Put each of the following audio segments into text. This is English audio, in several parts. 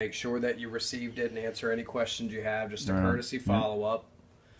Make sure that you received it and answer any questions you have. Just a Right on. courtesy Yeah. follow-up.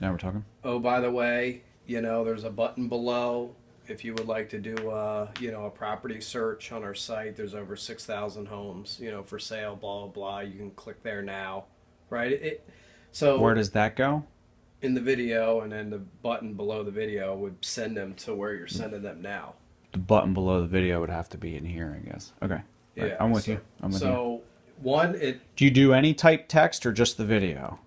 Now we're talking. Oh, by the way, there's a button below if you would like to do a property search on our site. There's over 6,000 homes, for sale, blah, blah, blah. You can click there now, right? Where So does that go? in the video, and then the button below the video would send them to where you're sending them now. The button below the video would have to be in here, I guess. Okay. Right. Yeah. I'm with you. I'm with you. So one, Do you do any type text or just the video?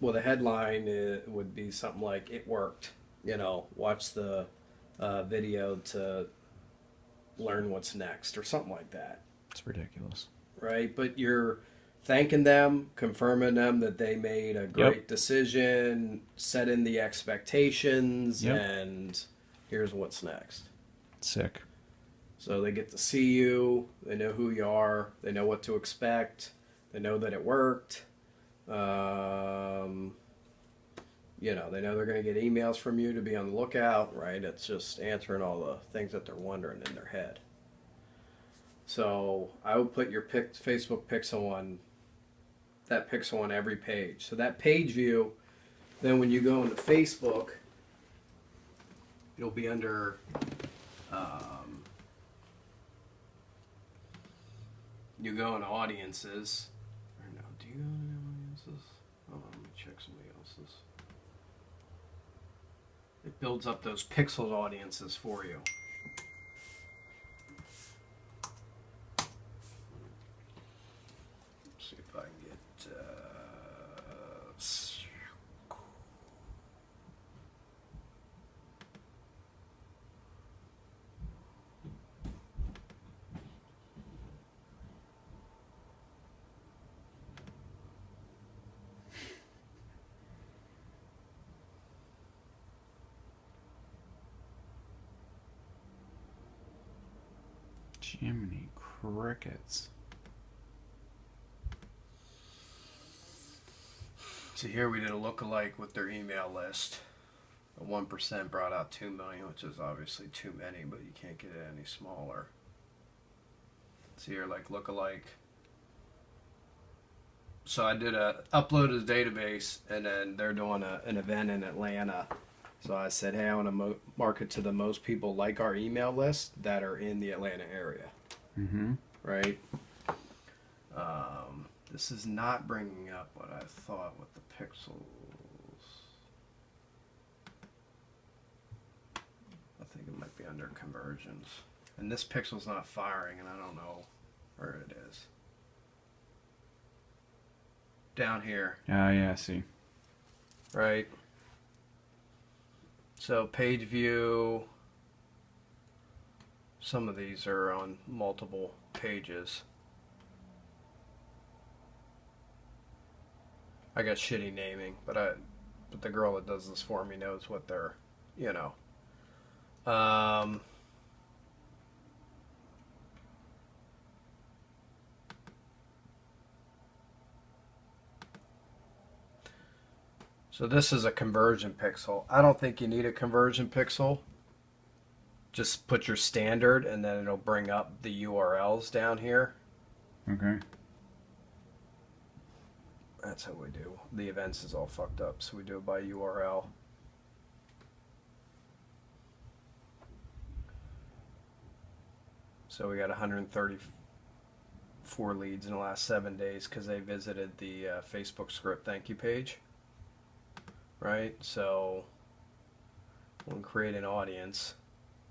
well, the headline would be something like "It worked." Watch the video to learn what's next, or something like that. It's ridiculous. Right? But you're thanking them, confirming them that they made a great decision, setting the expectations, Yep. and here's what's next. Sick. So they get to see you, they know who you are, they know what to expect, they know that it worked. They know they're going to get emails from you to be on the lookout, right? It's just answering all the things that they're wondering in their head. So I would put your Facebook pixel on that pixel on every page. So that page view, then when you go into Facebook, it'll be under you go into audiences. Or no, do you go into audiences? Hold on, let me check somebody else's. It builds up those pixeled audiences for you. Let's see if I can get. Jiminy crickets. So here we did a lookalike with their email list. A 1% brought out 2 million, which is obviously too many, but you can't get it any smaller. So here, like lookalike. So I did a upload as database, and then they're doing an event in Atlanta. So I said, hey, I want to market to the most people like our email list that are in the Atlanta area. Mm-hmm. Right? This is not bringing up what I thought with the pixels. I think it might be under conversions. And this pixel's not firing, and I don't know where it is. Down here. Yeah, I see. Right? So page view, some of these are on multiple pages. I got shitty naming, but the girl that does this for me knows what they're, So this is a conversion pixel. I don't think you need a conversion pixel. Just put your standard, and then it'll bring up the URLs down here. Okay. That's how we do. The events is all fucked up, so we do it by URL. So we got 134 leads in the last 7 days because they visited the Facebook script thank you page. Right? So we'll create an audience.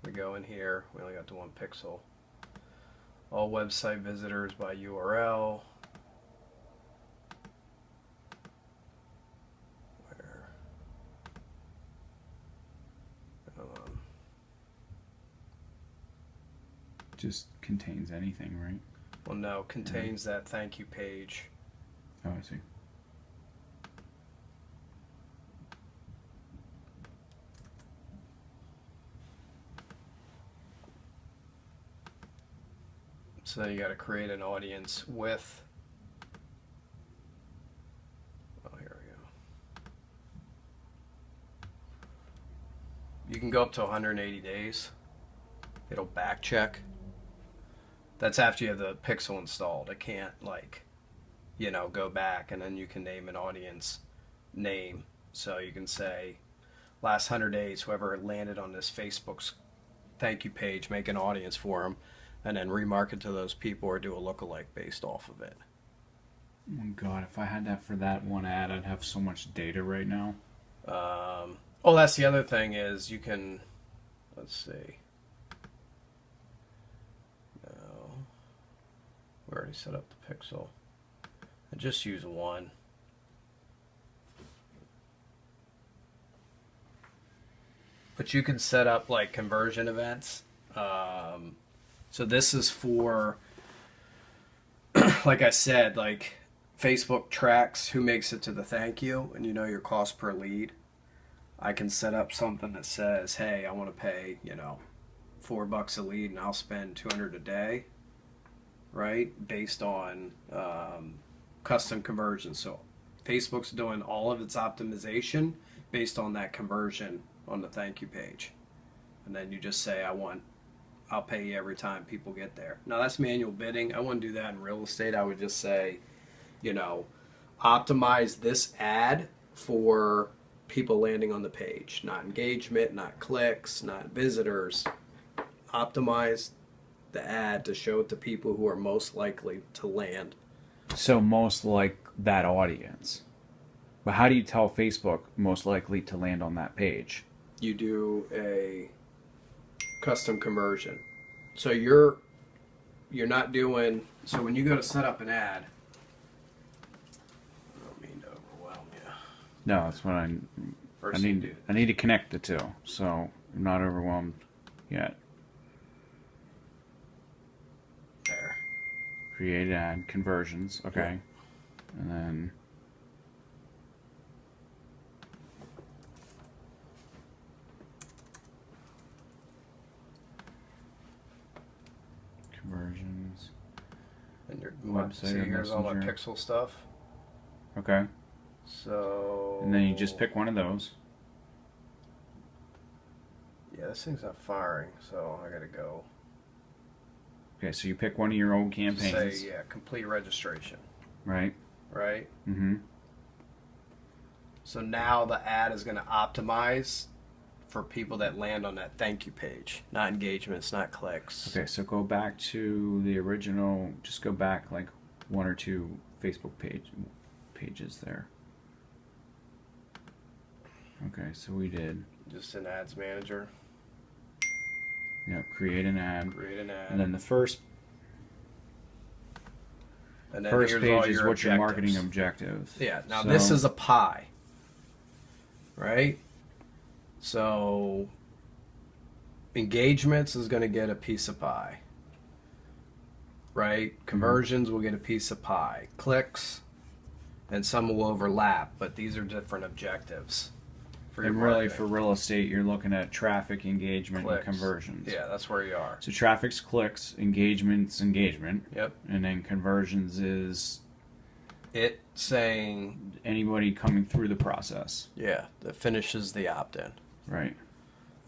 We go in here. We only got the 1 pixel. All website visitors by URL. Just contains anything, right? Well, no, contains that thank you page. Oh, I see. So then you got to create an audience with. Oh, here we go. You can go up to 180 days. It'll back check. That's after you have the pixel installed. It can't you know, go back, and then you can name an audience name. So you can say, last 100 days, whoever landed on this Facebook's thank you page, make an audience for them, and then remarket to those people or do a lookalike based off of it. Oh God, if I had that for that one ad, I'd have so much data right now. Oh, that's the other thing is you can, let's see. No, we already set up the pixel. I just use one. But you can set up like conversion events. So this is for, like I said, like Facebook tracks who makes it to the thank you, and you know your cost per lead. I can set up something that says, hey, I want to pay, you know, $4 a lead, and I'll spend 200 a day, right? Based on custom conversion. So Facebook's doing all of its optimization based on that conversion on the thank you page, and then you just say, I'll pay you every time people get there. Now that's manual bidding. I wouldn't do that in real estate. I would just say, you know, optimize this ad for people landing on the page, not engagement, not clicks, not visitors. Optimize the ad to show it to people who are most likely to land. So most like that audience. But how do you tell Facebook most likely to land on that page? You do a custom conversion. So you're not doing, so when you go to set up an ad, I don't mean to overwhelm you. No, that's what I need to connect the two, so I'm not overwhelmed yet. There. Create ad, conversions, okay. Yeah. And then conversions. And your Website see, or here's all my Messenger. pixel stuff. Okay. So. And then you just pick one of those. Yeah, this thing's not firing, so I gotta go. Okay, so you pick one of your old campaigns. Say, yeah, complete registration. Right. Right? Mm-hmm. So now the ad is gonna optimize for people that land on that thank you page, not engagements, not clicks. Okay, so go back to the original, just go back like one or two Facebook pages there. Okay, so we did. Just in Ads Manager. Yep, create an ad. Create an ad. And then the first and then page all is your what your objectives. marketing objectives. Yeah, now so, this is a pie. Right? So engagements is going to get a piece of pie. Right? Conversions will get a piece of pie. Clicks, and some will overlap, but these are different objectives. And really, for real estate, you're looking at traffic, engagement, clicks. and conversions. Yeah, that's where you are. So traffic's clicks, engagement's engagement. Yep. And then conversions is It saying, anybody coming through the process. yeah, that finishes the opt-in. Right.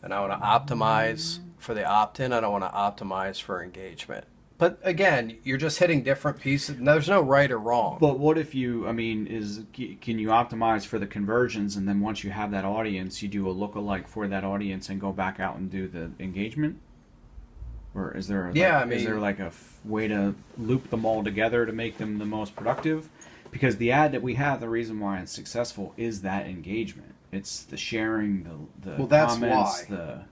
And I want to optimize for the opt-in. I don't want to optimize for engagement. But again, you're just hitting different pieces. There's no right or wrong. But what if you, can you optimize for the conversions, and then once you have that audience, you do a lookalike for that audience and go back out and do the engagement? Or is there is there like a way to loop them all together to make them the most productive? Because the ad that we have, the reason why it's successful is that engagement. It's the sharing, the that's comments, why.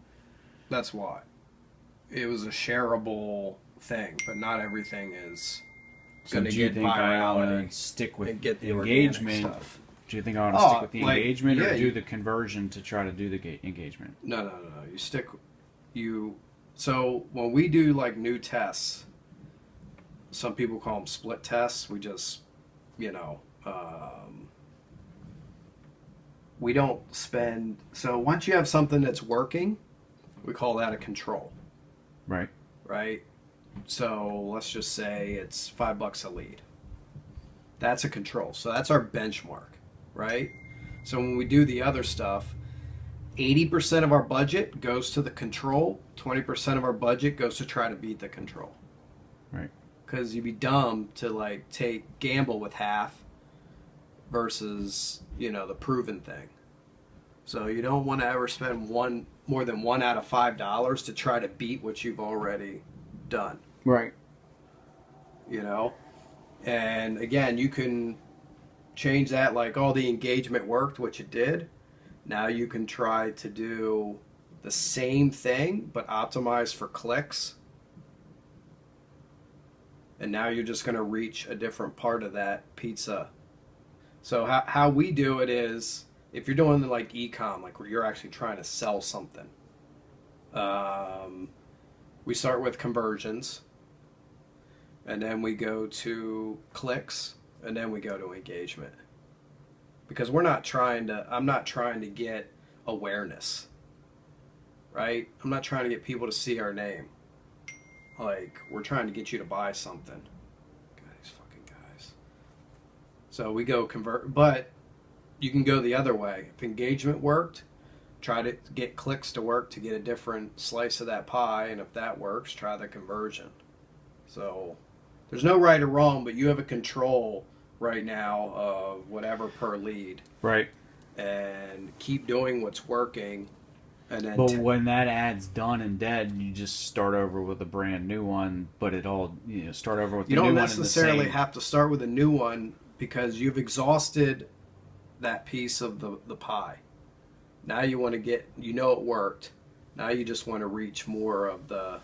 That's why. It was a shareable thing, but not everything is going to get virality. Stick with and get the engagement. Stuff. Do you think I ought to stick with the engagement, or yeah, do the conversion to try to do the engagement? No. So when we do like new tests, some people call them split tests. We just, we don't spend. So once you have something that's working, we call that a control. Right. Right. So let's just say it's $5 a lead. That's a control. So that's our benchmark, right? So when we do the other stuff, 80% of our budget goes to the control, 20% of our budget goes to try to beat the control. Right. because you'd be dumb to like gamble with half versus, you know, the proven thing. So you don't want to ever spend more than $1 out of $5 to try to beat what you've already done. Right. You know? And again, you can change that, like, oh, the engagement worked, which it did. Now you can try to do the same thing, but optimize for clicks. And now you're just going to reach a different part of that pizza. So how we do it is, if you're doing like e-com, like where you're actually trying to sell something, we start with conversions, and then we go to clicks, and then we go to engagement. Because I'm not trying to get awareness, right? I'm not trying to get people to see our name. Like, we're trying to get you to buy something. God, these fucking guys. So we go convert, but you can go the other way. If engagement worked, try to get clicks to work to get a different slice of that pie, and if that works, try the conversion. So there's no right or wrong, but you have a control right now of whatever per lead. Right. And keep doing what's working. And then but when that ad's done and dead, you just start over with a brand new one, but it all, you know, start over with the new one. You don't necessarily have to start with a new one because you've exhausted that piece of the pie. Now you want to get, you know, it worked. Now you just want to reach more of the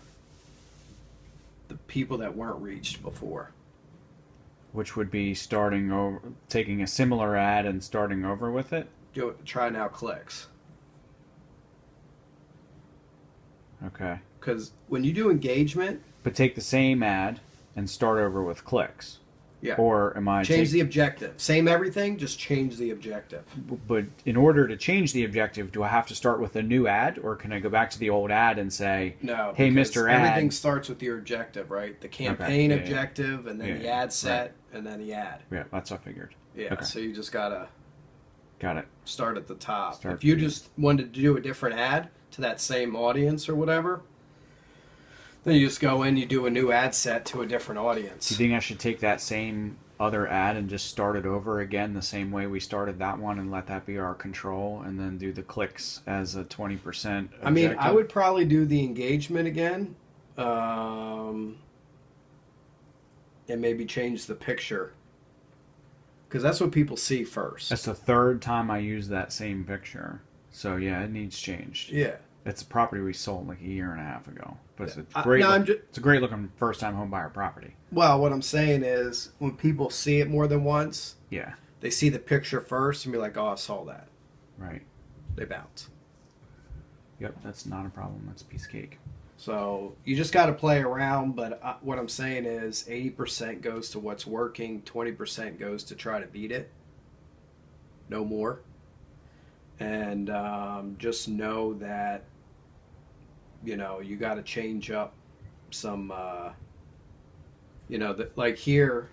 people that weren't reached before. Which would be starting over, taking a similar ad and starting over with it? Try now clicks. Okay. Because when you do engagement... But take the same ad and start over with clicks. Yeah. Or am I... Change the objective. Same everything, just change the objective. But in order to change the objective, do I have to start with a new ad? Or can I go back to the old ad and say, no, hey, Mr. Ad... Everything starts with your objective, right? The campaign objective, and then the ad set, and then the ad. Yeah, that's what I figured. Yeah, okay. So you just gotta... Got it. Start at the top. If you just wanted to do a different ad to that same audience or whatever, then you just go in, you do a new ad set to a different audience. You think I should take that same other ad and just start it over again the same way we started that one and let that be our control, and then do the clicks as a 20% objective? I mean, I would probably do the engagement again, and maybe change the picture. Because that's what people see first. That's the third time I use that same picture. So, yeah, it needs changed. Yeah. It's a property we sold like a year and a half ago. But it's a great, it's a great looking first-time home buyer property. Well, what I'm saying is when people see it more than once, yeah, they see the picture first and be like, oh, I saw that. Right. They bounce. Yep, that's not a problem. That's a piece of cake. So you just got to play around, but what I'm saying is 80% goes to what's working, 20% goes to try to beat it. No more. And just know that, you know, you got to change up some, you know, like here,